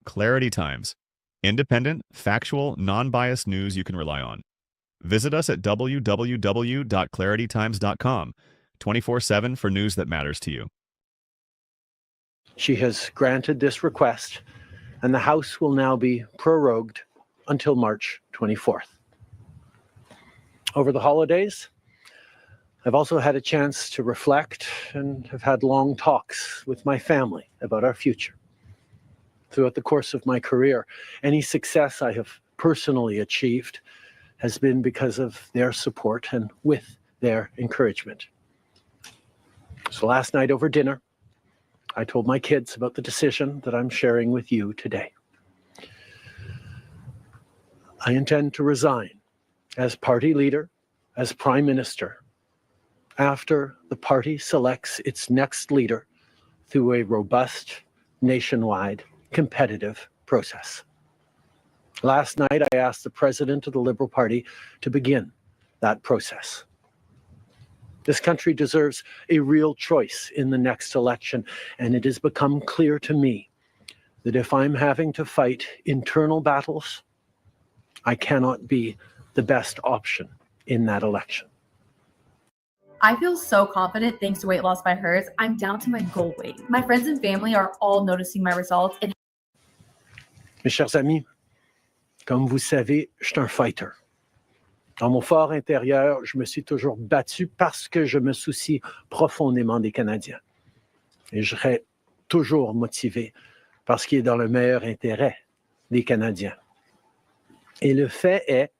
Clarity Times. Independent, factual, non-biased news you can rely on. Visit us at www.claritytimes.com, 24/7 for news that matters to you. She has granted this request, and the House will now be prorogued until March 24th. Over the holidays, I've also had a chance to reflect and have had long talks with my family about our future. Throughout the course of my career, any success I have personally achieved has been because of their support and with their encouragement. So last night over dinner, I told my kids about the decision that I'm sharing with you today. I intend to resign as party leader, as prime minister, after the party selects its next leader through a robust, nationwide, competitive process. Last night, I asked the president of the Liberal Party to begin that process. This country deserves a real choice in the next election, and it has become clear to me that if I'm having to fight internal battles, I cannot be the best option in that election. I feel so confident thanks to Weight Loss by Hers. I'm down to my goal weight. My friends and family are all noticing my results. Mes chers amis, comme vous savez, je suis un fighter. Dans mon fort intérieur, je me suis toujours battu parce que je me soucie profondément des Canadiens. Et je serai toujours motivé par ce qui est dans le meilleur intérêt des Canadiens. Et le fait est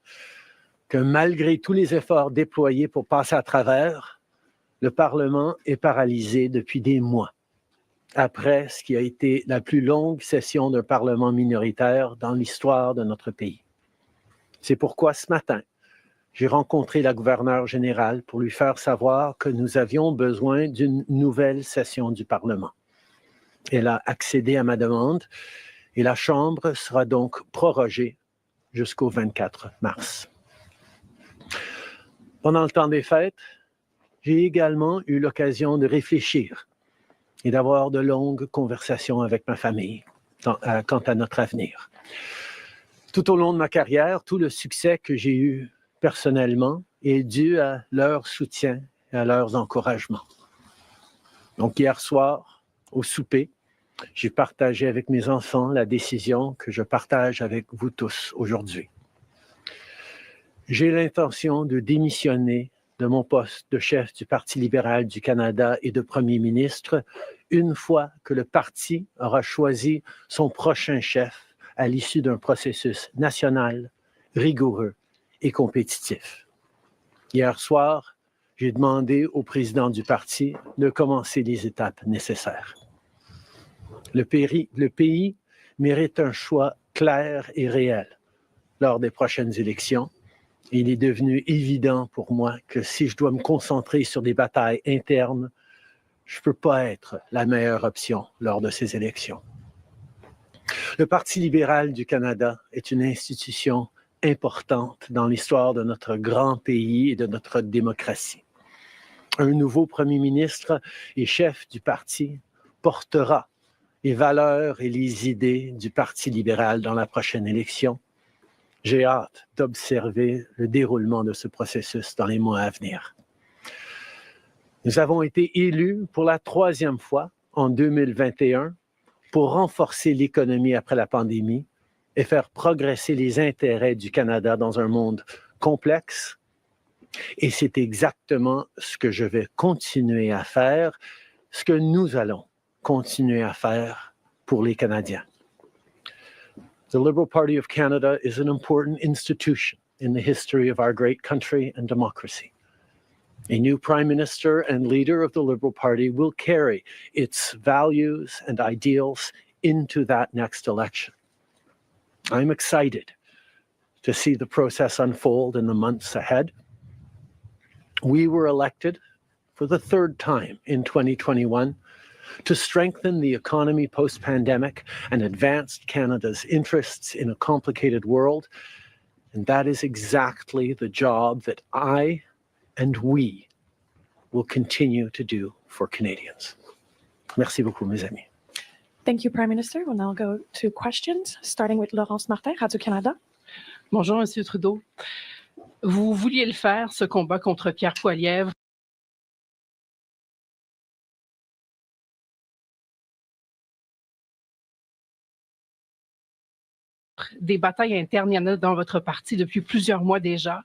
que malgré tous les efforts déployés pour passer à travers, le Parlement est paralysé depuis des mois, après ce qui a été la plus longue session d'un Parlement minoritaire dans l'histoire de notre pays. C'est pourquoi ce matin, j'ai rencontré la gouverneure générale pour lui faire savoir que nous avions besoin d'une nouvelle session du Parlement. Elle a accédé à ma demande et la Chambre sera donc prorogée jusqu'au 24 mars. Pendant le temps des fêtes, j'ai également eu l'occasion de réfléchir et d'avoir de longues conversations avec ma famille quant à notre avenir. Tout au long de ma carrière, tout le succès que j'ai eu personnellement est dû à leur soutien et à leurs encouragements. Donc hier soir, au souper, j'ai partagé avec mes enfants la décision que je partage avec vous tous aujourd'hui. J'ai l'intention de démissionner de mon poste de chef du Parti libéral du Canada et de premier ministre une fois que le parti aura choisi son prochain chef à l'issue d'un processus national, rigoureux et compétitif. Hier soir, j'ai demandé au président du parti de commencer les étapes nécessaires. Le pays mérite un choix clair et réel lors des prochaines élections. Il est devenu évident pour moi que si je dois me concentrer sur des batailles internes, je ne peux pas être la meilleure option lors de ces élections. Le Parti libéral du Canada est une institution importante dans l'histoire de notre grand pays et de notre démocratie. Un nouveau premier ministre et chef du parti portera les valeurs et les idées du Parti libéral dans la prochaine élection. J'ai hâte d'observer le déroulement de ce processus dans les mois à venir. Nous avons été élus pour la 3e fois en 2021 pour renforcer l'économie après la pandémie et faire progresser les intérêts du Canada dans un monde complexe. Et c'est exactement ce que je vais continuer à faire, ce que nous allons continuer à faire pour les Canadiens. The Liberal Party of Canada is an important institution in the history of our great country and democracy. A new Prime Minister and leader of the Liberal Party will carry its values and ideals into that next election. I'm excited to see the process unfold in the months ahead. We were elected for the 3rd time in 2021 to strengthen the economy post-pandemic and advance Canada's interests in a complicated world. And that is exactly the job that I and we will continue to do for Canadians. Merci beaucoup, mes amis. Thank you, Prime Minister. We'll now go to questions, starting with Laurence Martin, Radio-Canada. Bonjour, Monsieur Trudeau. Vous vouliez le faire, ce combat contre Pierre Poilievre. Des batailles internes, il y en a dans votre parti depuis plusieurs mois déjà.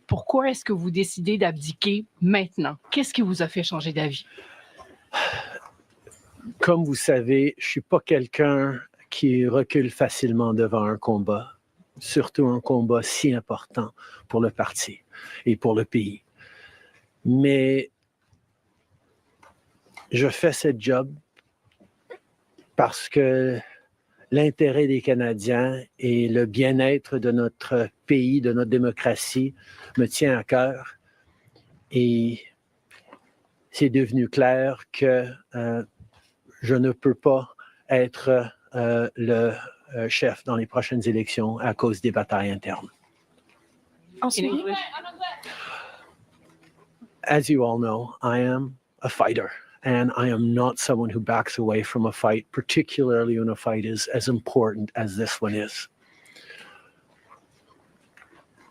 Pourquoi est-ce que vous décidez d'abdiquer maintenant? Qu'est-ce qui vous a fait changer d'avis? Comme vous savez, je ne suis pas quelqu'un qui recule facilement devant un combat, surtout un combat si important pour le parti et pour le pays. Mais je fais ce job parce que l'intérêt des Canadiens et le bien-être de notre pays, de notre démocratie, me tient à cœur. Et c'est devenu clair que je ne peux pas être le chef dans les prochaines élections à cause des batailles internes. Ensuite, As you all know, I am a fighter. And I am not someone who backs away from a fight, particularly when a fight is as important as this one is.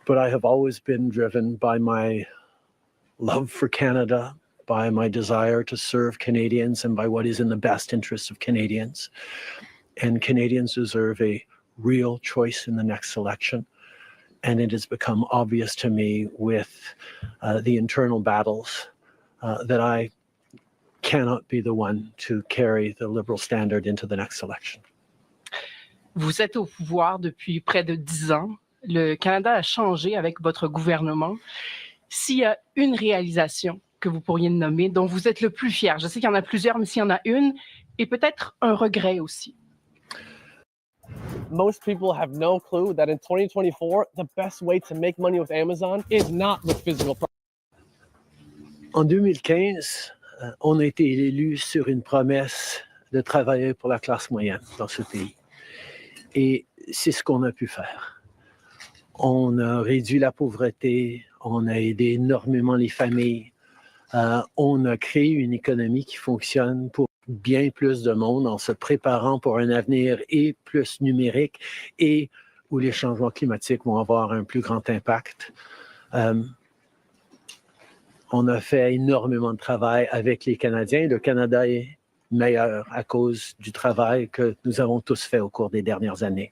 But I have always been driven by my love for Canada, by my desire to serve Canadians, and by what is in the best interest of Canadians. And Canadians deserve a real choice in the next election. And it has become obvious to me with the internal battles that I cannot be the one to carry the Liberal standard into the next election. Vous êtes au pouvoir depuis près de 10 ans. Le Canada a changé avec votre gouvernement. S'il y a une réalisation que vous pourriez nommer, dont vous êtes le plus fier, je sais qu'il y en a plusieurs, mais s'il y en a une, et peut-être un regret aussi. Most people have no clue that in 2024, the best way to make money with Amazon is not with physical products. En 2015, on a été élu sur une promesse de travailler pour la classe moyenne dans ce pays. Et c'est ce qu'on a pu faire. On a réduit la pauvreté, on a aidé énormément les familles, on a créé une économie qui fonctionne pour bien plus de monde en se préparant pour un avenir et plus numérique et où les changements climatiques vont avoir un plus grand impact. On a fait énormément de travail avec les Canadiens. Le Canada est meilleur à cause du travail que nous avons tous fait au cours des dernières années.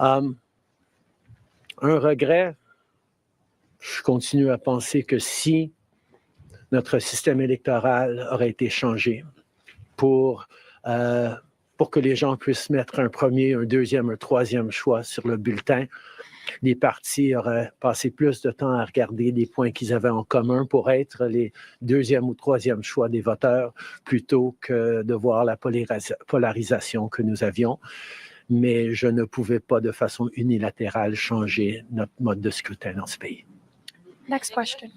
Un regret, je continue à penser que si notre système électoral aurait été changé pour que les gens puissent mettre un premier, un deuxième, un troisième choix sur le bulletin, les partis auraient passé plus de temps à regarder les points qu'ils avaient en commun pour être les deuxième ou troisième choix des voteurs plutôt que de voir la polarisation que nous avions. Mais je ne pouvais pas de façon unilatérale changer notre mode de scrutin dans ce pays. next question.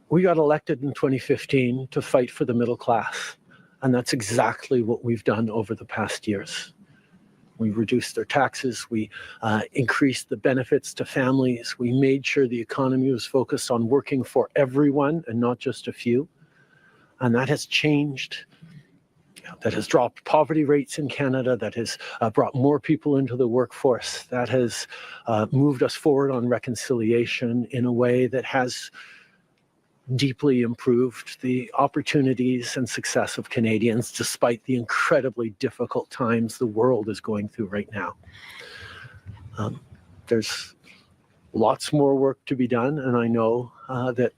We got elected in 2015 to fight for the middle class, and that's exactly what we've done over the past years. We reduced their taxes, we increased the benefits to families, we made sure the economy was focused on working for everyone and not just a few, and that has changed. That has dropped poverty rates in Canada, that has brought more people into the workforce, that has moved us forward on reconciliation in a way that has deeply improved the opportunities and success of Canadians, despite the incredibly difficult times the world is going through right now. There's lots more work to be done, and I know that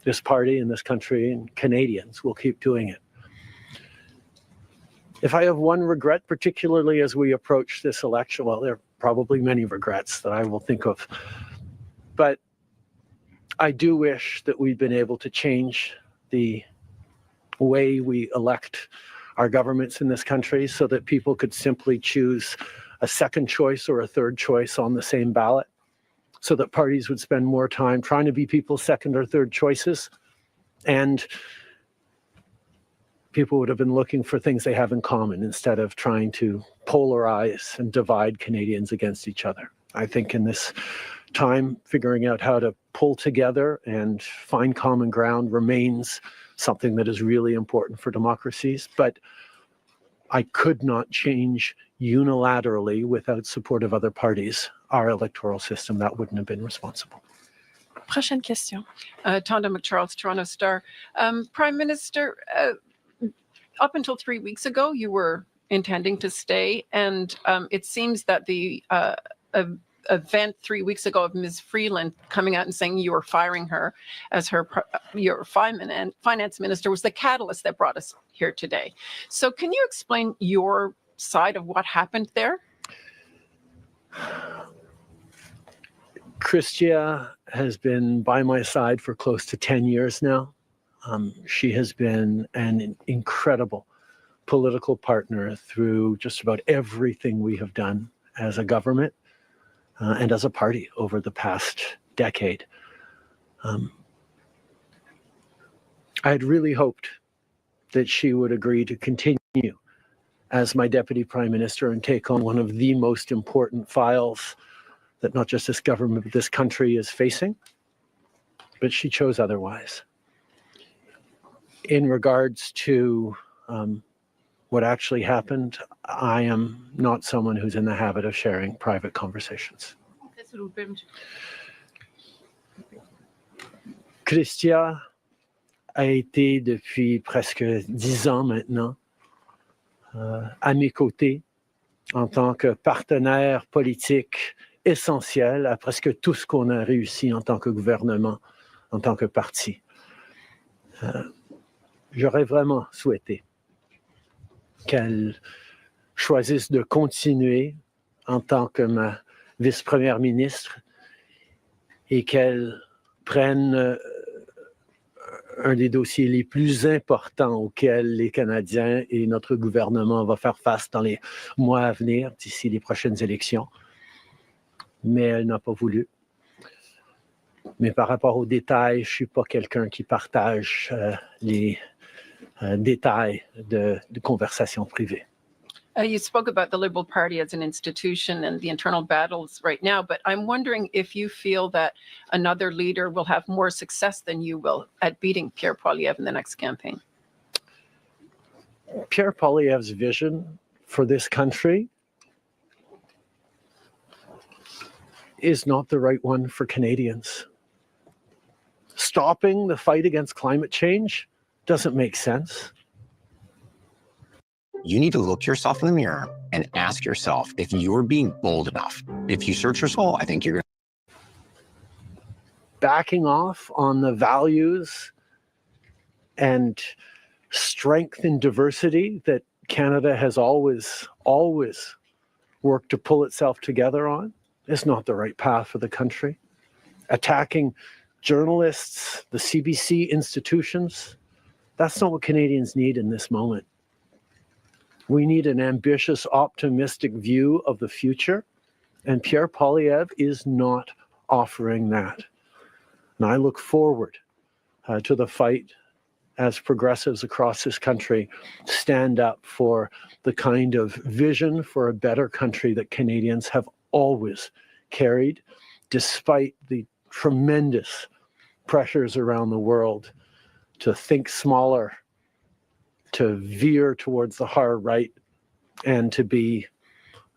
this party and this country and Canadians will keep doing it. If I have one regret, particularly as we approach this election, well, there are probably many regrets that I will think of, but I do wish that we'd been able to change the way we elect our governments in this country so that people could simply choose a second choice or a third choice on the same ballot, so that parties would spend more time trying to be people's second or third choices, and people would have been looking for things they have in common instead of trying to polarize and divide Canadians against each other. I think in this time, figuring out how to pull together and find common ground remains something that is really important for democracies, but I could not change unilaterally without support of other parties our electoral system. That wouldn't have been responsible. Prochaine question. Tonda McCharles, Toronto Star. Prime Minister, up until 3 weeks ago, you were intending to stay, and it seems that the event 3 weeks ago of Ms. Freeland coming out and saying you were firing her as your finance minister was the catalyst that brought us here today. So can you explain your side of what happened there? Chrystia has been by my side for close to 10 years now. She has been an incredible political partner through just about everything we have done as a government and as a party over the past decade. I had really hoped that she would agree to continue as my deputy prime minister and take on one of the most important files that not just this government, but this country is facing, but she chose otherwise. In regards to what actually happened, I am not someone who's in the habit of sharing private conversations. Chrystia a été depuis presque 10 ans maintenant à mes côtés en tant que partenaire politique essentiel à presque tout ce qu'on a réussi en tant que gouvernement, en tant que parti. J'aurais vraiment souhaité qu'elle choisisse de continuer en tant que ma vice-première ministre et qu'elle prenne un des dossiers les plus importants auxquels les Canadiens et notre gouvernement vont faire face dans les mois à venir, d'ici les prochaines élections. Mais elle n'a pas voulu. Mais par rapport aux détails, je ne suis pas quelqu'un qui partage les détails de conversations privées. You spoke about the Liberal Party as an institution and the internal battles right now, but I'm wondering if you feel that another leader will have more success than you will at beating Pierre Poilievre in the next campaign. Pierre Poilievre's vision for this country is not the right one for Canadians. Stopping the fight against climate change doesn't make sense. You need to look yourself in the mirror and ask yourself if you're being bold enough. If you search your soul, I think you're going to. Backing off on the values and strength and diversity that Canada has always worked to pull itself together on is not the right path for the country. Attacking journalists, the CBC institutions, that's not what Canadians need in this moment. We need an ambitious, optimistic view of the future, and Pierre Poilievre is not offering that. And I look forward to the fight as progressives across this country stand up for the kind of vision for a better country that Canadians have always carried, despite the tremendous pressures around the world to think smaller, to veer towards the hard right, and to be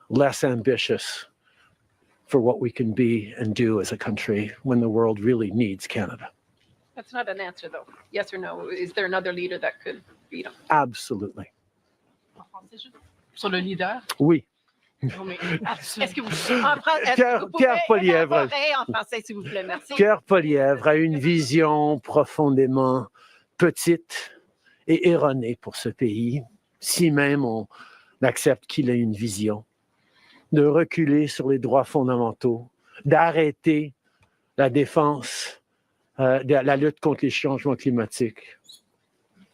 less ambitious for what we can be and do as a country when the world really needs Canada. That's not an answer, though. Yes or no? Is there another leader that could beat him? Absolutely. Sur le leader? Oui. Est-ce que vous Pierre Poilievre. En français, s'il vous plaît, merci. Pierre Poilievre a une vision profondément petite et erronée pour ce pays, si même on accepte qu'il ait une vision, de reculer sur les droits fondamentaux, d'arrêter la défense, la lutte contre les changements climatiques,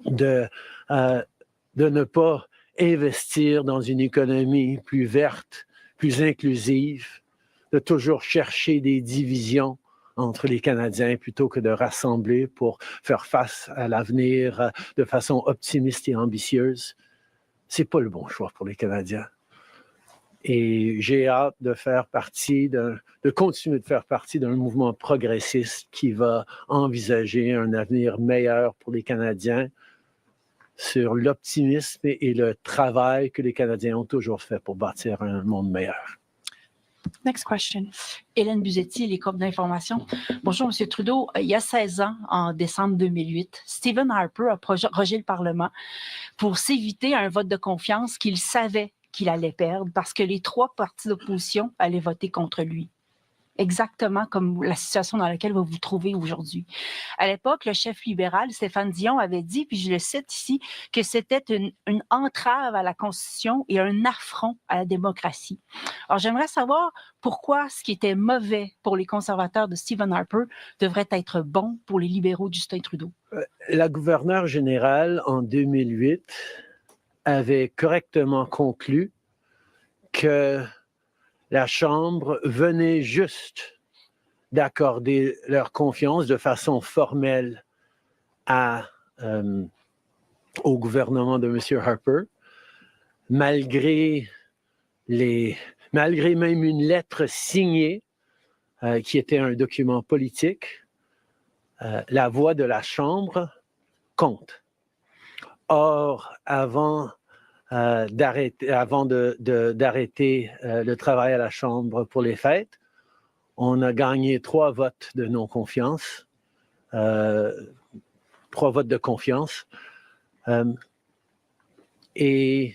de ne pas investir dans une économie plus verte, plus inclusive, de toujours chercher des divisions entre les Canadiens plutôt que de rassembler pour faire face à l'avenir de façon optimiste et ambitieuse. C'est pas le bon choix pour les Canadiens. Et j'ai hâte de continuer de faire partie d'un mouvement progressiste qui va envisager un avenir meilleur pour les Canadiens sur l'optimisme et le travail que les Canadiens ont toujours fait pour bâtir un monde meilleur. Next question. Hélène Buzetti, les corps d'information. Bonjour, M. Trudeau. Il y a 16 ans, en décembre 2008, Stephen Harper a prorogé le Parlement pour s'éviter un vote de confiance qu'il savait qu'il allait perdre parce que les 3 partis d'opposition allaient voter contre lui. Exactement comme la situation dans laquelle vous vous trouvez aujourd'hui. À l'époque, le chef libéral, Stéphane Dion, avait dit, puis je le cite ici, que c'était une entrave à la Constitution et un affront à la démocratie. Alors, j'aimerais savoir pourquoi ce qui était mauvais pour les conservateurs de Stephen Harper devrait être bon pour les libéraux de Justin Trudeau. La gouverneure générale, en 2008, avait correctement conclu que la Chambre venait juste d'accorder leur confiance de façon formelle au gouvernement de M. Harper, malgré même une lettre signée qui était un document politique. La voix de la Chambre compte. Or, avant d'arrêter le travail à la Chambre pour les fêtes, on a gagné 3 votes de non-confiance, 3 votes de confiance, et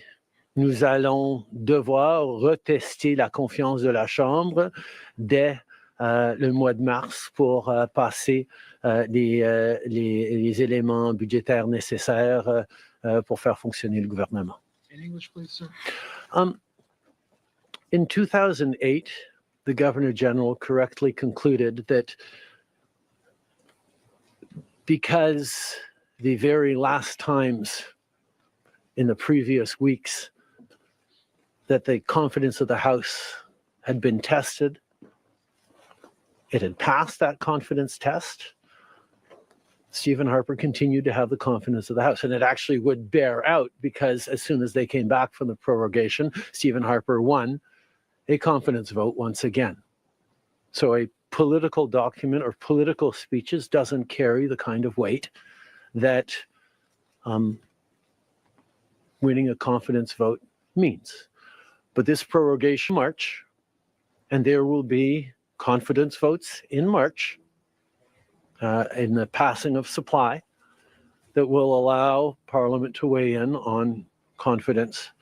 nous allons devoir retester la confiance de la Chambre dès le mois de mars pour passer les éléments budgétaires nécessaires pour faire fonctionner le gouvernement. In English, please, sir. In 2008, the Governor General correctly concluded that because the very last times in the previous weeks that the confidence of the House had been tested, it had passed that confidence test. Stephen Harper continued to have the confidence of the House, and it actually would bear out because as soon as they came back from the prorogation, Stephen Harper won a confidence vote once again. So a political document or political speeches doesn't carry the kind of weight that winning a confidence vote means. But this prorogation March, and there will be confidence votes in March, in the passing of supply that will allow Parliament to weigh in on confidence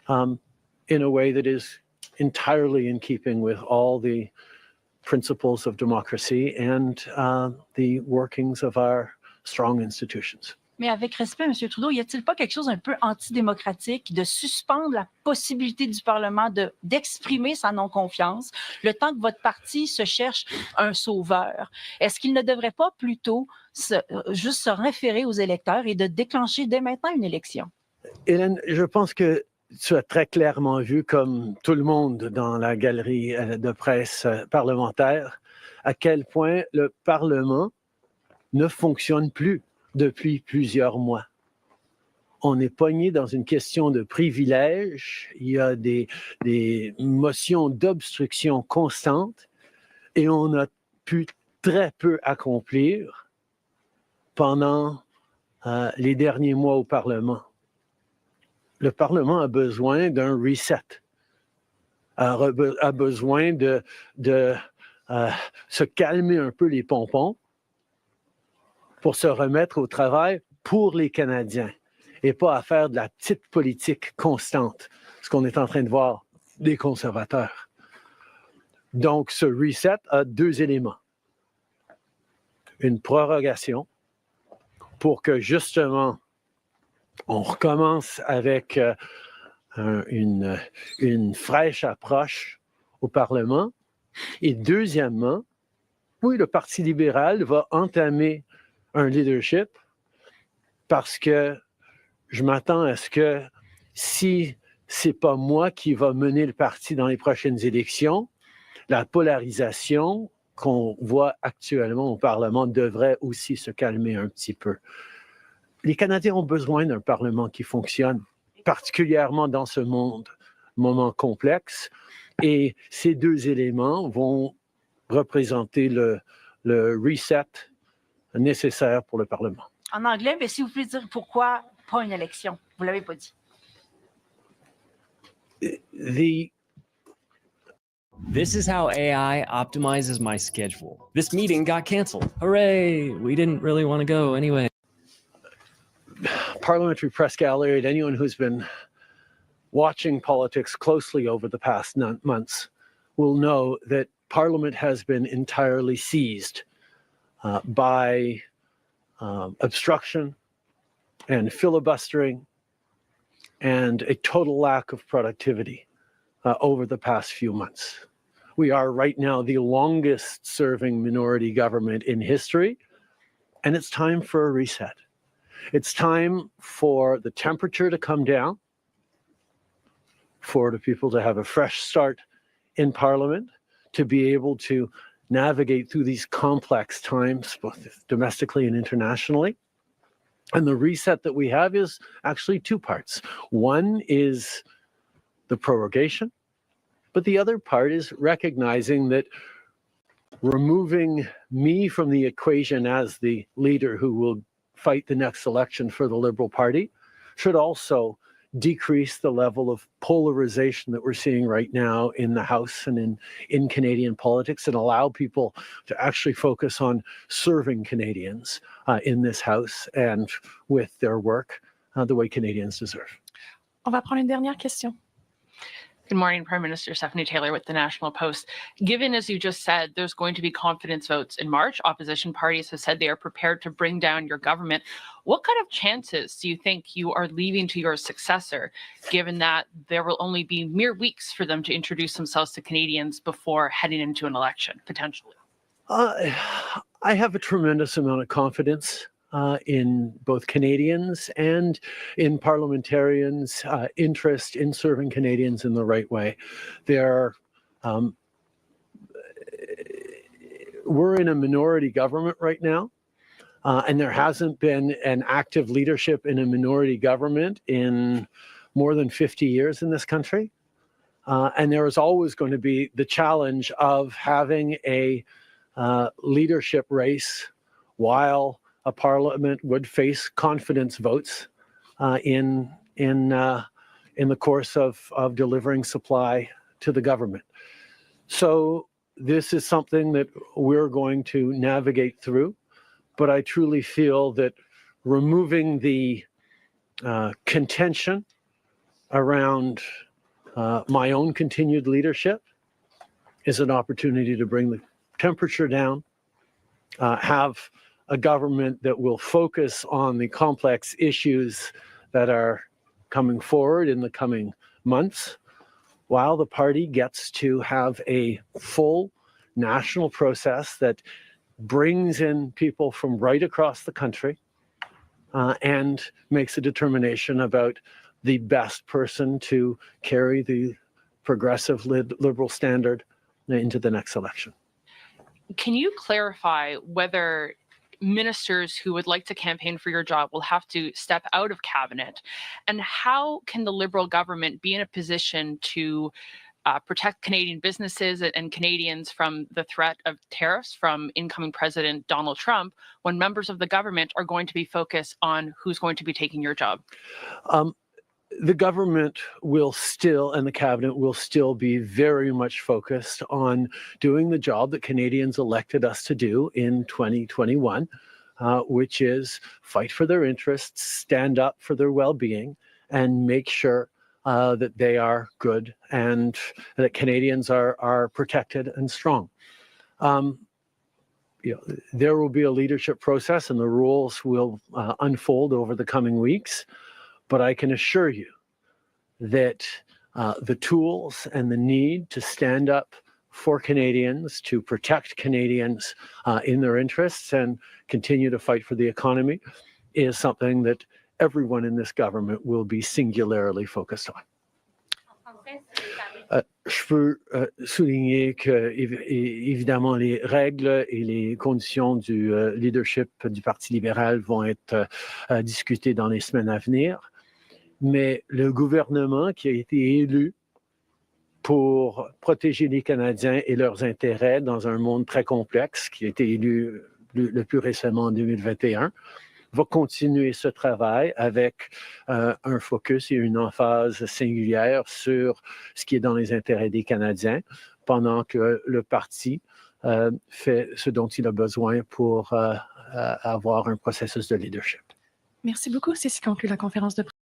in a way that is entirely in keeping with all the principles of democracy and the workings of our strong institutions. Mais avec respect, M. Trudeau, y a-t-il pas quelque chose un peu antidémocratique de suspendre la possibilité du Parlement d'exprimer sa non-confiance le temps que votre parti se cherche un sauveur? Est-ce qu'il ne devrait pas plutôt juste se référer aux électeurs et de déclencher dès maintenant une élection? Hélène, je pense que tu as très clairement vu, comme tout le monde dans la galerie de presse parlementaire, à quel point le Parlement ne fonctionne plus depuis plusieurs mois. On est pogné dans une question de privilège, il y a des motions d'obstruction constantes et on a pu très peu accomplir pendant les derniers mois au Parlement. Le Parlement a besoin d'un reset, a besoin de se calmer un peu les pompons pour se remettre au travail pour les Canadiens et pas à faire de la petite politique constante, ce qu'on est en train de voir des conservateurs. Donc, ce reset a 2 éléments. Une prorogation pour que, justement, on recommence avec une fraîche approche au Parlement. Et deuxièmement, oui, le Parti libéral va entamer un leadership parce que je m'attends à ce que si c'est pas moi qui va mener le parti dans les prochaines élections, la polarisation qu'on voit actuellement au Parlement devrait aussi se calmer un petit peu. Les Canadiens ont besoin d'un Parlement qui fonctionne, particulièrement dans ce monde moment complexe. Et ces deux éléments vont représenter le reset nécessaire pour le Parlement. En anglais, mais si vous pouvez dire pourquoi pas une élection. Vous ne l'avez pas dit. This is how AI optimizes my schedule. This meeting got canceled. Hooray! We didn't really want to go anyway. Parliamentary press gallery, and anyone who's been watching politics closely over the past months will know that Parliament has been entirely seized by obstruction and filibustering and a total lack of productivity over the past few months. We are right now the longest serving minority government in history, and it's time for a reset. It's time for the temperature to come down, for the people to have a fresh start in Parliament, to be able to navigate through these complex times, both domestically and internationally. And the reset that we have is actually two parts. One is the prorogation, but the other part is recognizing that removing me from the equation as the leader who will fight the next election for the Liberal Party should also decrease the level of polarization that we're seeing right now in the House and in Canadian politics, and allow people to actually focus on serving Canadians in this House and with their work the way Canadians deserve. On va prendre une dernière question. Good morning, Prime Minister Stephanie Taylor with the National Post. Given, as you just said, there's going to be confidence votes in March, opposition parties have said they are prepared to bring down your government. What kind of chances do you think you are leaving to your successor, given that there will only be mere weeks for them to introduce themselves to Canadians before heading into an election, potentially? I have a tremendous amount of confidence in both Canadians and in parliamentarians' interest in serving Canadians in the right way. We're in a minority government right now, and there hasn't been an active leadership in a minority government in more than 50 years in this country. And there is always going to be the challenge of having a leadership race while a parliament would face confidence votes in the course of delivering supply to the government. So this is something that we're going to navigate through, but I truly feel that removing the contention around my own continued leadership is an opportunity to bring the temperature down, have a government that will focus on the complex issues that are coming forward in the coming months, while the party gets to have a full national process that brings in people from right across the country and makes a determination about the best person to carry the progressive Liberal standard into the next election. Can you clarify whether ministers who would like to campaign for your job will have to step out of cabinet? And how can the Liberal government be in a position to protect Canadian businesses and Canadians from the threat of tariffs from incoming President Donald Trump when members of the government are going to be focused on who's going to be taking your job? The government will still, and the cabinet will still be very much focused on doing the job that Canadians elected us to do in 2021, which is fight for their interests, stand up for their well-being, and make sure that they are good and that Canadians are protected and strong. There will be a leadership process, and the rules will unfold over the coming weeks. But I can assure you that the tools and the need to stand up for Canadians, to protect Canadians in their interests and continue to fight for the economy is something that everyone in this government will be singularly focused on. Je peux souligner que, évidemment, les règles et les conditions du leadership du Parti libéral vont être discutées dans les semaines à venir. Mais le gouvernement qui a été élu pour protéger les Canadiens et leurs intérêts dans un monde très complexe, qui a été élu le plus récemment en 2021, va continuer ce travail avec un focus et une emphase singulière sur ce qui est dans les intérêts des Canadiens, pendant que le parti fait ce dont il a besoin pour avoir un processus de leadership. Merci beaucoup. C'est ce qui conclut la conférence de presse.